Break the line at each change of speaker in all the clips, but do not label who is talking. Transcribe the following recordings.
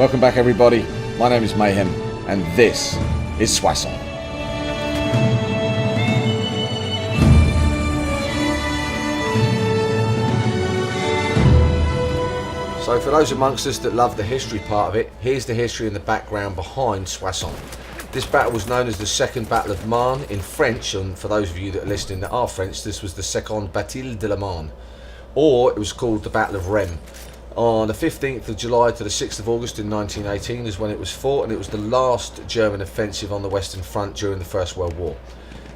Welcome back everybody, my name is Mayhem and this is Soissons. So for those amongst us that love the history part of it, here's the history and the background behind Soissons. This battle was known as the Second Battle of Marne in French, and for those of you that are listening that are French, this was the Seconde Bataille de la Marne, or it was called the Battle of Rheims. On the 15th of July to the 6th of August in 1918 is when it was fought, and it was the last German offensive on the Western Front during the First World War.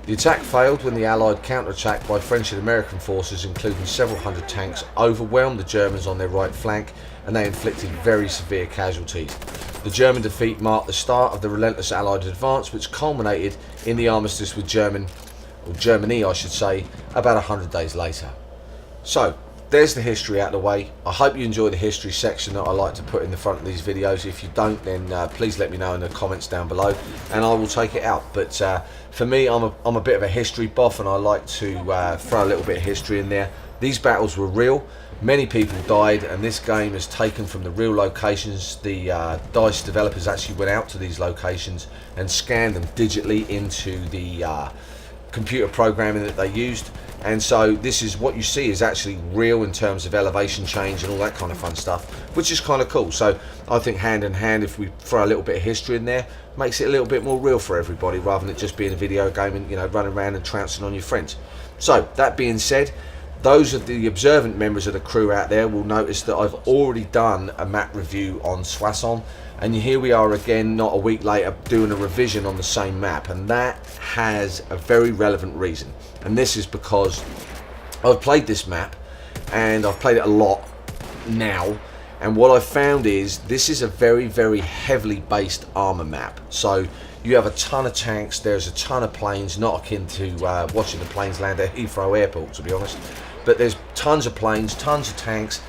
The attack failed when the Allied counterattack by French and American forces, including several hundred tanks, overwhelmed the Germans on their right flank, and they inflicted very severe casualties. The German defeat marked the start of the relentless Allied advance, which culminated in the armistice with Germany, I should say, about 100 days later. So, there's the history out of the way. I hope you enjoy the history section that I like to put in the front of these videos. If you don't, then please let me know in the comments down below and I will take it out. But for me, I'm a bit of a history buff, and I like to throw a little bit of history in there. These battles were real, many people died, and this game is taken from the real locations. The DICE developers actually went out to these locations and scanned them digitally into the computer programming that they used, and so this is what you see is actually real in terms of elevation change and all that kind of fun stuff, which is kind of cool. So I think hand in hand, if we throw a little bit of history in there, makes it a little bit more real for everybody, rather than it just being a video game and, you know, running around and trouncing on your friends. So that being said, those of the observant members of the crew out there will notice that I've already done a map review on Soissons, and here we are again, not a week later, doing a revision on the same map, and that has a very relevant reason. And this is because I've played this map, and I've played it a lot now, and what I've found is this is a very, very heavily based armor map. So you have a ton of tanks, there's a ton of planes, not akin to watching the planes land at Heathrow Airport, to be honest, but there's tons of planes, tons of tanks,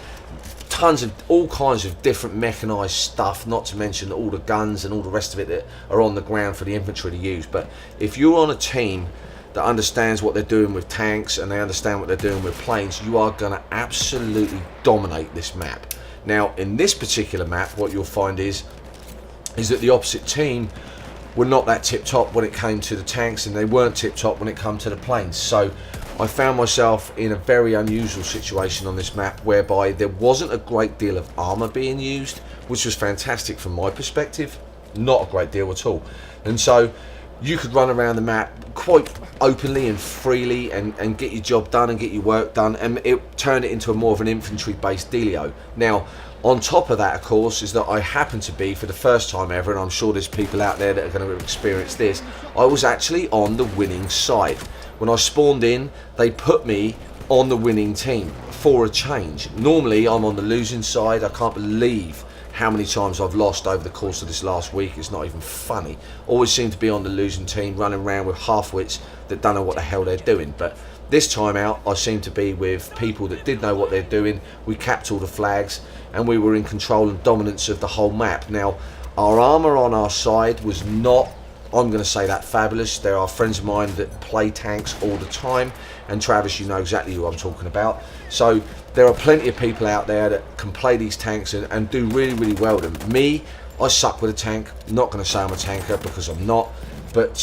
tons of all kinds of different mechanized stuff, not to mention all the guns and all the rest of it that are on the ground for the infantry to use. But if you're on a team that understands what they're doing with tanks and they understand what they're doing with planes, you are going to absolutely dominate this map. Now in this particular map, what you'll find is that the opposite team were not that tip top when it came to the tanks, and they weren't tip top when it came to the planes. So I found myself in a very unusual situation on this map, whereby there wasn't a great deal of armor being used, which was fantastic from my perspective, not a great deal at all. And so you could run around the map quite openly and freely and get your job done and get your work done, and it turned it into a more of an infantry based dealio. Now on top of that, of course, is that I happen to be, for the first time ever, and I'm sure there's people out there that are going to experience this, I was actually on the winning side. When I spawned in, they put me on the winning team for a change. Normally I'm on the losing side. I can't believe how many times I've lost over the course of this last week. It's not even funny. Always seem to be on the losing team, running around with half-wits that don't know what the hell they're doing. But this time out, I seem to be with people that did know what they're doing. We capped all the flags and we were in control and dominance of the whole map. Now, our armour on our side was not, I'm going to say, that fabulous. There are friends of mine that play tanks all the time, and Travis, you know exactly who I'm talking about. So there are plenty of people out there that can play these tanks and do really, really well with them. Me, I suck with a tank. I'm not going to say I'm a tanker because I'm not, but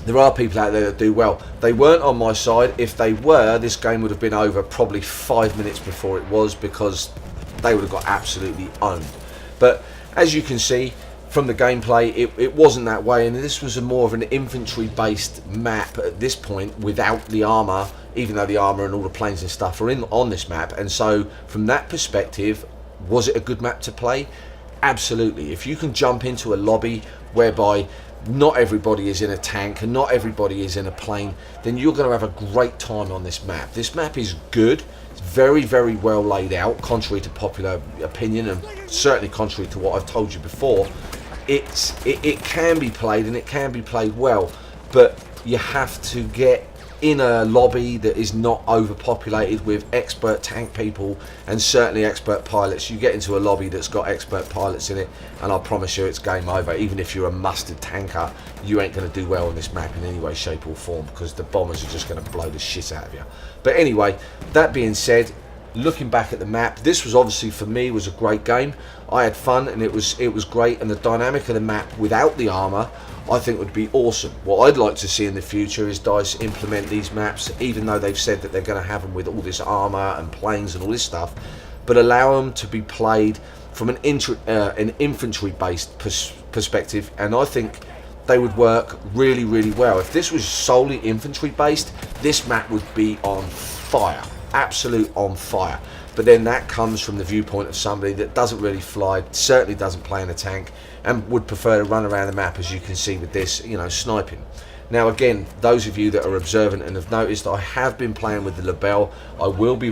there are people out there that do well. They weren't on my side. If they were, this game would have been over probably 5 minutes before it was, because they would have got absolutely owned. But as you can see from the gameplay, it wasn't that way, and this was a more of an infantry based map at this point, without the armor, even though the armor and all the planes and stuff are on this map. And so from that perspective, was it a good map to play? Absolutely. If you can jump into a lobby whereby not everybody is in a tank and not everybody is in a plane, then you're going to have a great time on this map. This map is good. It's very, very well laid out, contrary to popular opinion, and certainly contrary to what I've told you before. It can be played, and it can be played well, but you have to get in a lobby that is not overpopulated with expert tank people and certainly expert pilots. You get into a lobby that's got expert pilots in it, and I promise you it's game over. Even if you're a mustard tanker, you ain't going to do well on this map in any way, shape or form, because the bombers are just going to blow the shit out of you. But anyway, that being said, looking back at the map, this was obviously for me was a great game. I had fun and it was great, and the dynamic of the map without the armor I think would be awesome. What I'd like to see in the future is DICE implement these maps, even though they've said that they're going to have them with all this armor and planes and all this stuff, but allow them to be played from an infantry based perspective, and I think they would work really, really well. If this was solely infantry based, this map would be on fire, absolute on fire. But then that comes from the viewpoint of somebody that doesn't really fly, certainly doesn't play in a tank, and would prefer to run around the map, as you can see with this, you know, sniping. Now again, those of you that are observant and have noticed, I have been playing with the Lebel. I will be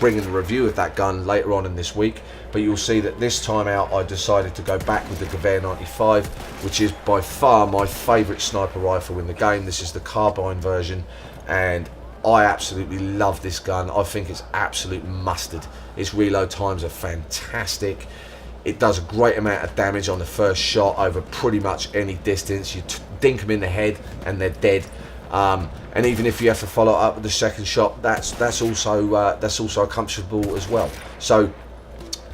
bringing a review of that gun later on in this week, but you'll see that this time out I decided to go back with the Gewehr 95, which is by far my favourite sniper rifle in the game. This is the carbine version, and I absolutely love this gun. I think it's absolute mustard. Its reload times are fantastic. It does a great amount of damage on the first shot over pretty much any distance. You dink them in the head and they're dead. And even if you have to follow up with the second shot, that's also comfortable as well. So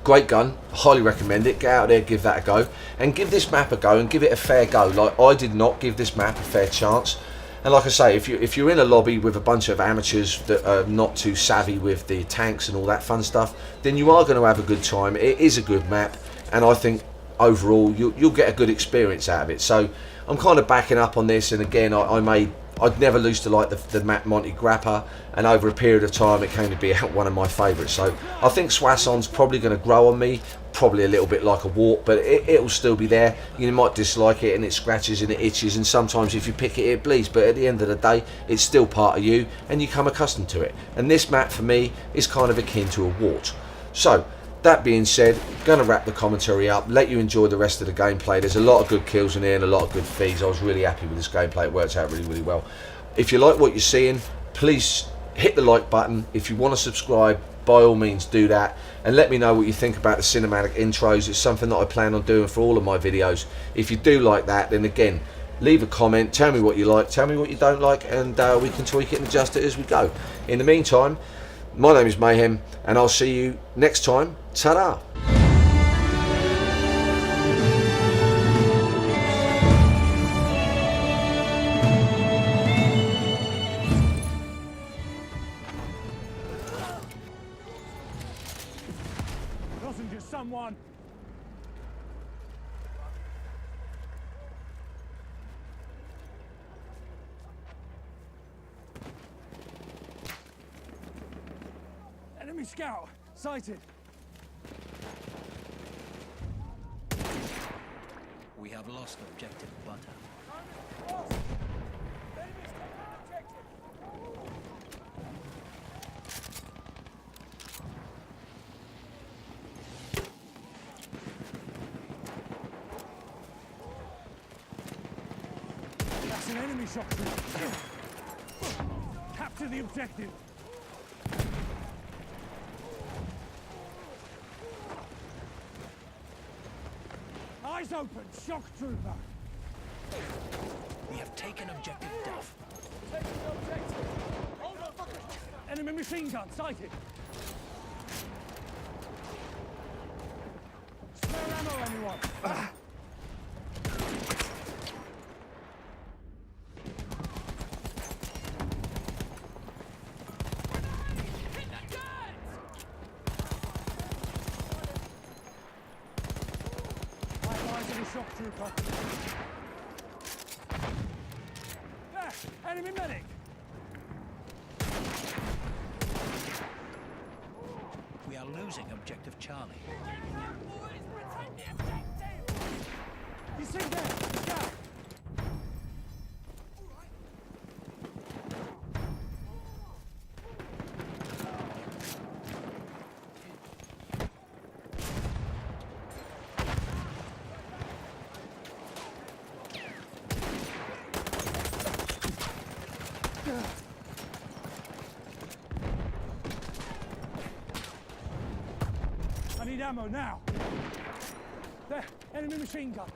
great gun, highly recommend it. Get out there, give that a go, and give this map a go and give it a fair go. Like, I did not give this map a fair chance. And like I say, if you're in a lobby with a bunch of amateurs that are not too savvy with the tanks and all that fun stuff, then you are going to have a good time. It is a good map, and I think overall you'll get a good experience out of it. So I'm kind of backing up on this, and again, I'd never used to like the map Monte Grappa, and over a period of time it came to be one of my favourites. So I think Soissons probably going to grow on me, probably a little bit like a wart, but it'll still be there. You might dislike it and it scratches and it itches, and sometimes if you pick it, it bleeds, but at the end of the day it's still part of you and you become accustomed to it. And this map for me is kind of akin to a wart. So that being said, going to wrap the commentary up, let you enjoy the rest of the gameplay. There's a lot of good kills in here and a lot of good feeds. I was really happy with this gameplay. It works out really, really well. If you like what you're seeing, please hit the like button. If you want to subscribe, by all means do that, and let me know what you think about the cinematic intros. It's something that I plan on doing for all of my videos. If you do like that, then again, leave a comment, tell me what you like, tell me what you don't like, and we can tweak it and adjust it as we go. In the meantime, my name is Mayhem, and I'll see you next time. Ta-da!
Someone! Enemy scout! Sighted!
We have lost objective butter.
That's an enemy shot trooper. Capture the objective. Eyes open, shock trooper.
We have taken objective Duff.
Taking the objective. Hold on, fucker. Enemy machine gun sighted. Spare ammo, anyone? Shock trooper. There! Enemy medic!
We are losing objective Charlie.
He's seen there! Scout! I need ammo now. There, enemy machine gun.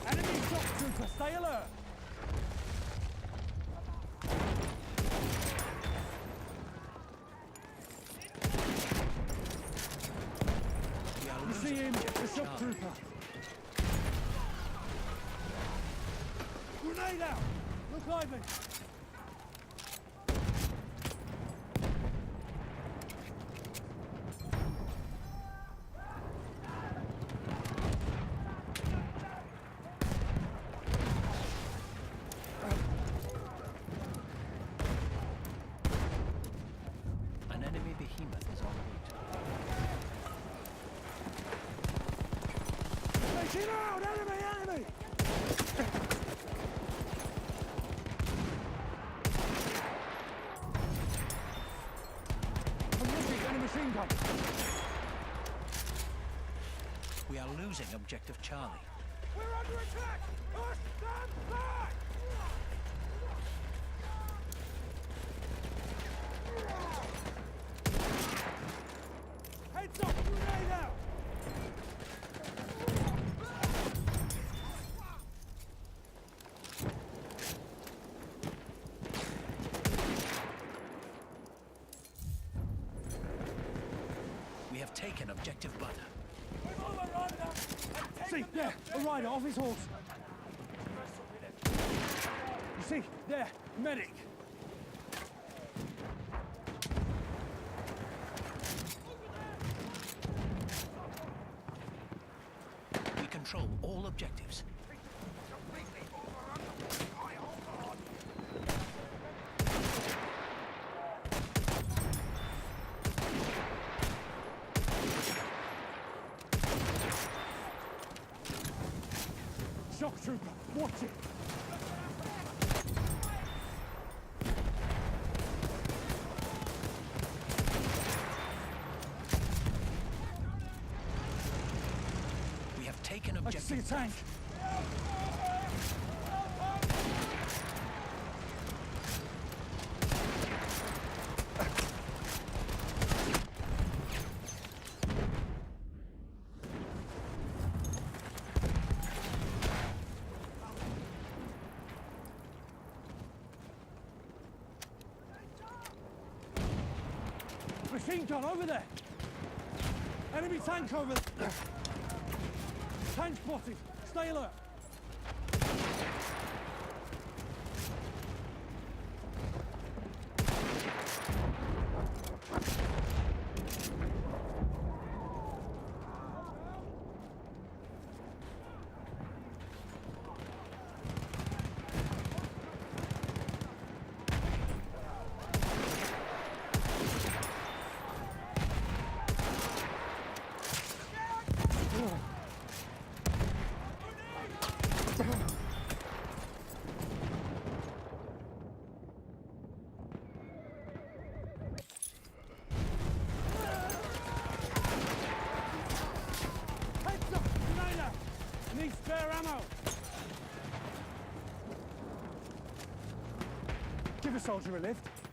Enemy shock trooper, stay alert. You see him, the shock
Charlie.
trooper. Grenade out! Look lively!
An enemy behemoth is en route.
Take him out! Enemy! I'm looking, enemy machine gun!
We are losing objective Charlie.
We're under attack! Us, stand back! Heads up! Grenade out!
We have taken objective butter.
See, there, a rider off his horse. You see, there, medic.
We control all objectives.
Shock trooper, watch it.
We have taken
I can see a
objective.
tank. Machine gun over there. Enemy tank over there. Tank spotted. Stay alert. Heads up! Grenade out! Need spare ammo! Give a soldier a lift.